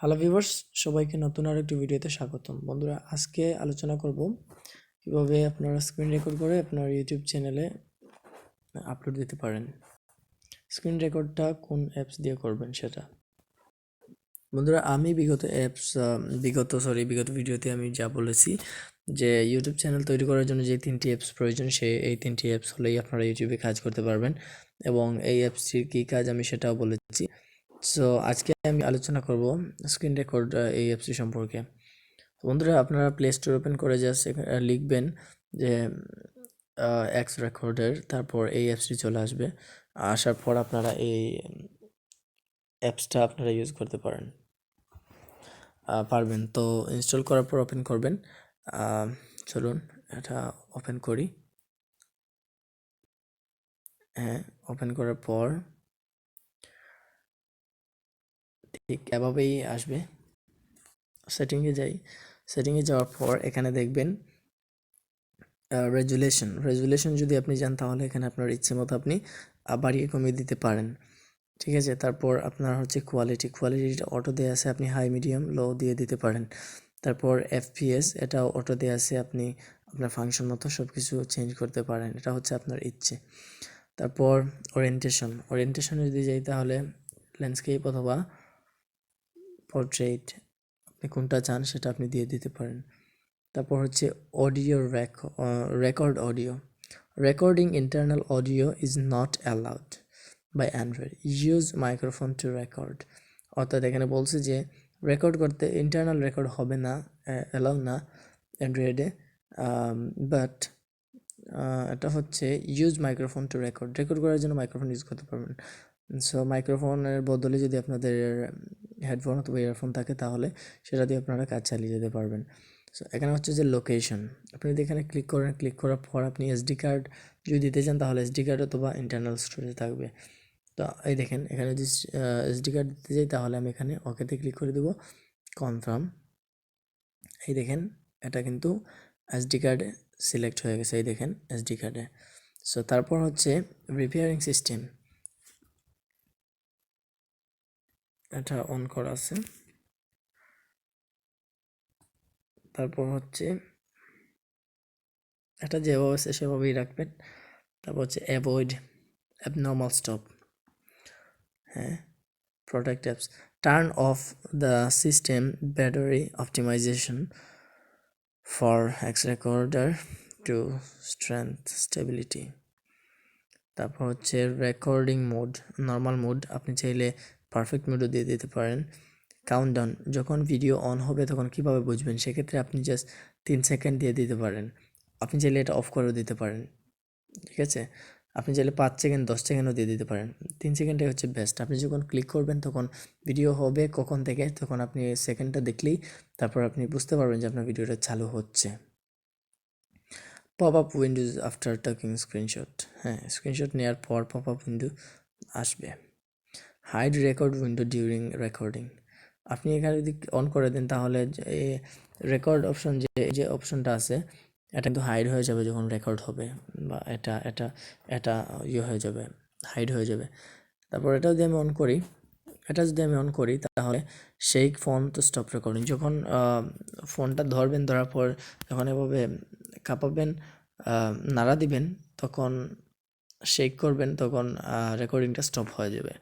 Hello viewers, সবাইকে নতুন আরেকটি ভিডিওতে স্বাগতম। বন্ধুরা, আজকে আলোচনা করব কিভাবে আপনারা স্ক্রিন রেকর্ড করে আপনার ইউটিউব চ্যানেলে আপলোড দিতে পারেন। স্ক্রিন রেকর্ডটা কোন অ্যাপস দিয়ে করবেন সেটা। বন্ধুরা, আমি বিগত ভিডিওতে আমি যা বলেছি যে ইউটিউব চ্যানেল তৈরি করার জন্য যে 3টি অ্যাপস প্রয়োজন, এই 3টি অ্যাপস হলেই আপনারা ইউটিউবে কাজ করতে পারবেন এবং এই অ্যাপসটির কী কাজ আমি সেটাও বলেছি। সো আজকে আমি আলোচনা করব স্ক্রিন রেকর্ড এই অ্যাপসটি সম্পর্কে। বন্ধুরা, আপনারা প্লে স্টোর ওপেন করে জাস্ট লিখবেন যে এক্স রেকর্ডের, তারপর এই অ্যাপসটি চলে আসবে। আসার পর আপনারা এই অ্যাপসটা আপনারা ইউজ করতে পারবেন। তো ইনস্টল করার পর ওপেন করবেন। চলুন এটা ওপেন করি। হ্যাঁ, ওপেন করার পর ঠিক এভাবেই আসবে। সেটিংয়ে যাওয়ার পর এখানে দেখবেন রেজুলেশন যদি আপনি যান তাহলে এখানে আপনার ইচ্ছে মতো আপনি বাড়িয়ে কমিয়ে দিতে পারেন। ঠিক আছে, তারপর আপনার হচ্ছে কোয়ালিটিটা অটো দেওয়া আছে, আপনি হাই মিডিয়াম লো দিয়ে দিতে পারেন। তারপর এফপিএস এটাও অটো দেওয়া আছে, আপনি আপনার ফাংশন মতো সব কিছু চেঞ্জ করতে পারেন, এটা হচ্ছে আপনার ইচ্ছে। তারপর ওরিয়েন্টেশনে যদি যাই তাহলে ল্যান্ডস্কেপ অথবা পোর্ট্রেট আপনি কোনটা চান সেটা আপনি দিয়ে দিতে পারেন। তারপর হচ্ছে audio record audio recording internal audio is not allowed by Android, use microphone to record. অর্থাৎ এখানে বলছে যে রেকর্ড করতে ইন্টারনাল রেকর্ড হবে না, অ্যালাউ না অ্যান্ড্রয়েডে, বাট এটা হচ্ছে ইউজ মাইক্রোফোন টু রেকর্ড করার জন্য মাইক্রোফোন ইউজ করতে পারবেন। সো মাইক্রোফোনের বদলে যদি আপনাদের হেডফোন অথবা ইয়ারফোন থাকে তাহলে সেটা দিয়ে আপনারা কাজ চালিয়ে যেতে পারবেন। সো এখানে হচ্ছে যে লোকেশন, আপনি যদি এখানে ক্লিক করার পর আপনি এসডি কার্ড যদি দিতে চান তাহলে এসডি কার্ড অথবা ইন্টারনাল স্টোরেজ থাকবে। তো এই দেখেন এখানে যদি এসডি কার্ড দিতে যাই তাহলে আমি এখানে ওকেতে ক্লিক করে দেবো, কনফার্ম। এই দেখেন এটা কিন্তু এসডি কার্ডে সিলেক্ট হয়ে গেছে, এই দেখেন এসডি কার্ডে। সো তারপর হচ্ছে রিপেয়ারিং সিস্টেম, এটা অন করা আছে। তারপর হচ্ছে এটা যেভাবে আছে সেভাবেই রাখবেন। তারপর হচ্ছে অ্যাভয়েড অ্যাবনর্মাল স্টপ, হ্যাঁ, protect apps, turn off the system battery optimization for X recorder to strength stability. তারপর হচ্ছে রেকর্ডিং মোড, নর্মাল মোড, আপনি চাইলে পারফেক্ট মোডও দিয়ে দিতে পারেন। কাউন্টডাউন, যখন ভিডিও অন হবে তখন কিভাবে বুঝবেন, সেক্ষেত্রে আপনি জাস্ট 3 সেকেন্ড দিয়ে দিতে পারেন। আপনি চাইলে এটা অফ করেও দিতে পারেন, ঠিক আছে। আপনি চাইলে 5 সেকেন্ড 10 সেকেন্ডও দিয়ে দিতে পারেন, 3 সেকেন্ডটাই হচ্ছে বেস্ট। আপনি যখন ক্লিক করবেন তখন ভিডিও হবে কখন থেকে, তখন আপনি সেকেন্ডটা দেখলেই তারপর আপনি বুঝতে পারবেন যে আপনার ভিডিওটা চালু হচ্ছে। Pop up windows after taking screenshot, হ্যাঁ, স্ক্রিনশট নেওয়ার পর পপ আপ উইন্ডো আসবে। Hide record window during recording, আপনি এখানে যদি অন করে দেন তাহলে রেকর্ড অপশন যে অপশনটা আছে এটা কিন্তু হাইড হয়ে যাবে যখন রেকর্ড হবে, বা এটা এটা এটা হয়ে যাবে, হাইড হয়ে যাবে। তারপর এটা যদি আমি অন করি তাহলে শেক ফোন তো স্টপ রেকর্ডিং, যখন ফোনটা ধরার পর যখন এভাবে কাঁপাবেন, নাড়া দিবেন, তখন শেক করবেন, তখন রেকর্ডিংটা স্টপ হয়ে যাবে।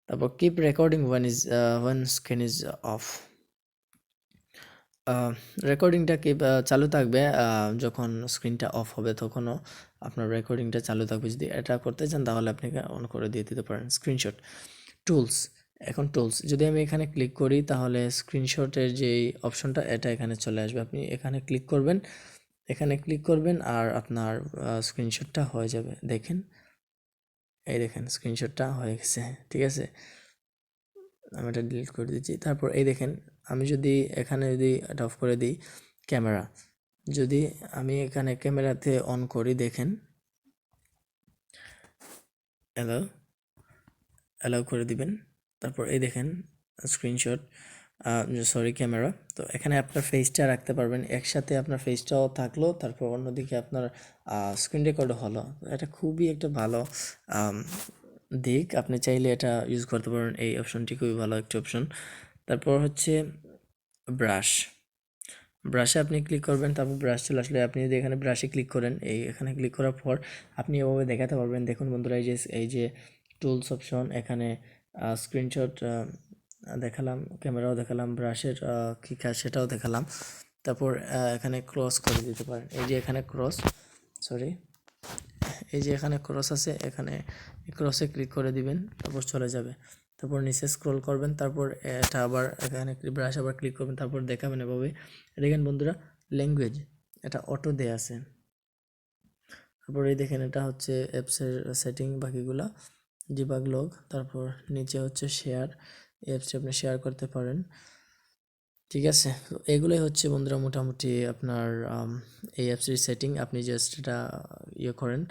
তারপর keep recording when screen is off, রেকর্ডিংটা চালু থাকবে যখন স্ক্রিনটা অফ হবে তখনও আপনার রেকর্ডিংটা চালু থাকবে। যদি এটা করতে চান তাহলে আপনি অন করে দিয়ে দিতে পারেন। স্ক্রিনশট টুলস, এখন টুলস যদি আমি এখানে ক্লিক করি তাহলে স্ক্রিনশটের যেই অপশনটা এটা এখানে চলে আসবে, আপনি এখানে ক্লিক করবেন আর আপনার স্ক্রিনশটটা হয়ে যাবে। দেখেন, এই দেখেন স্ক্রিনশটটা হয়ে গেছে, ঠিক আছে। আমি এটা ডিলিট করে দিচ্ছি। তারপর এই দেখেন, আমি যদি এখানে এটা অফ করে দিই, ক্যামেরা, যদি আমি এখানে ক্যামেরাতে অন করি, দেখেন অ্যালাউ করে দিবেন। তারপর এই দেখেন স্ক্রিনশট, ক্যামেরা। তো এখানে আপনার ফেসটা রাখতে পারবেন, একসাথে আপনার ফেসটাও থাকলো, তারপর অন্যদিকে আপনার স্ক্রিন রেকর্ডও হলো। এটা খুবই একটা ভালো দিক, আপনি চাইলে এটা ইউজ করতে পারেন। এই অপশনটি খুবই ভালো একটি অপশন। তারপর হচ্ছে ব্রাশ, ব্রাশে আপনি ক্লিক করবেন, তারপর ব্রাশ চলে আসলে আপনি যদি এখানে ব্রাশে ক্লিক করেন, এখানে ক্লিক করার পর আপনি এভাবে দেখাতে পারবেন। দেখুন বন্ধুরা, এই যে টুলস অপশন, এখানে স্ক্রিনশট দেখালাম, ক্যামেরাও দেখালাম, ব্রাশের কী কাজ সেটাও দেখালাম। তারপর এখানে ক্রস করে দিতে পারেন, এই যে এখানে ক্রস, সরি, এই যে এখানে ক্রস আছে, এখানে ক্রসে ক্লিক করে দিবেন, তারপর চলে যাবে। তারপর নিচে স্ক্রল করবেন, তারপর এটা আবার এখানে ব্রাশ আবার ক্লিক করবেন, তারপর দেখাবেন এভাবে। দেখেন বন্ধুরা, ল্যাঙ্গুয়েজ এটা অটো দেয়া আছে। তারপর এই দেখেন এটা হচ্ছে অ্যাপসের সেটিং, বাকিগুলা ডিবাগ লগ। তারপর নিচে হচ্ছে শেয়ার, অ্যাপসে আপনি শেয়ার করতে পারেন। ঠিক আছে, তো এগুলোই হচ্ছে বন্ধুরা মোটামুটি আপনার এই অ্যাপসের সেটিং। আপনি জাস্ট এটা ইয়ে করেন,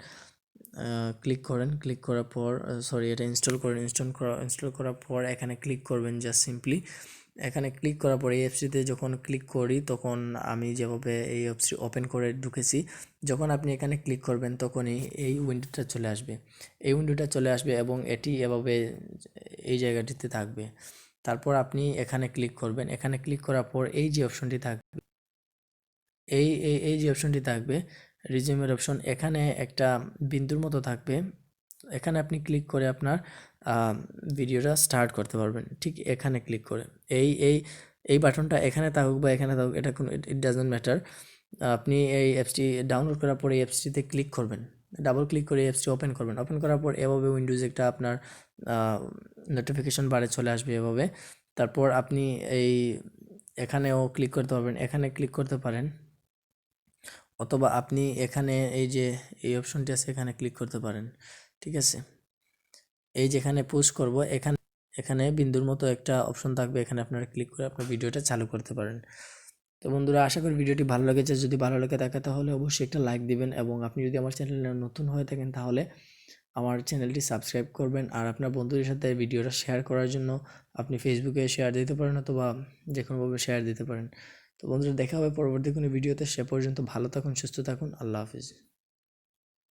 ক্লিক করেন, ক্লিক করার পর সরি এটা ইনস্টল করেন, ইনস্টল করার পর এখানে ক্লিক করবেন জাস্ট সিম্পলি। এখানে ক্লিক করার পর এই অ্যাপসটিতে যখন ক্লিক করি তখন আমি যেভাবে এই অ্যাপসটি ওপেন করে ঢুকেছি, যখন আপনি এখানে ক্লিক করবেন তখনই এই উইন্ডোটা চলে আসবে, এই উইন্ডোটা চলে আসবে এবং এটি এভাবে এই জায়গাটিতে থাকবে। তারপর আপনি এখানে ক্লিক করবেন, এখানে ক্লিক করার পর এই যে অপশনটি থাকবে, এই যে অপশনটি থাকবে রিজিউমের অপশন, এখানে একটা বিন্দুর মতো থাকবে, এখানে আপনি ক্লিক করে আপনার ভিডিওটা স্টার্ট করতে পারবেন। ঠিক এখানে ক্লিক করে এই এই এই বাটনটা এখানে থাকুক বা এখানে থাকুক, এটা কোনো ইট ডাজন্ট ম্যাটার। আপনি এই অ্যাপসটি ডাউনলোড করার পরে এই অ্যাপসটিতে ক্লিক করবেন, ডাবল ক্লিক করে এই অ্যাপসটি ওপেন করবেন। ওপেন করার পর এভাবে উইন্ডোজ একটা আপনার নোটিফিকেশন বারে চলে আসবে এভাবে। তারপর আপনি এই এখানেও ক্লিক করতে পারবেন, এখানে ক্লিক করতে পারেন, অথবা আপনি এখানে এই যে এই অপশনটি আছে এখানে ক্লিক করতে পারেন। ঠিক আছে, এই যেখানে পুশ করব এখানে এখানে বিন্দুর মতো একটা অপশন থাকবে, এখানে আপনারা ক্লিক করে আপনার ভিডিওটা চালু করতে পারেন। তো বন্ধুরা, আশা করি ভিডিওটি ভালো লেগেছে। যদি ভালো লেগে থাকে তাহলে অবশ্যই একটা লাইক দিবেন, এবং আপনি যদি আমার চ্যানেলে নতুন হয়ে থাকেন তাহলে আমার চ্যানেলটি সাবস্ক্রাইব করবেন। আর আপনার বন্ধুদের সাথে ভিডিওটা শেয়ার করার জন্য আপনি ফেসবুকে শেয়ার দিতে পারেন, অথবা যে কোনোভাবে শেয়ার দিতে পারেন। তো বন্ধুরা, দেখা হবে পরবর্তী কোনো ভিডিওতে। সে পর্যন্ত ভালো থাকুন, সুস্থ থাকুন, আল্লাহ হাফিজ।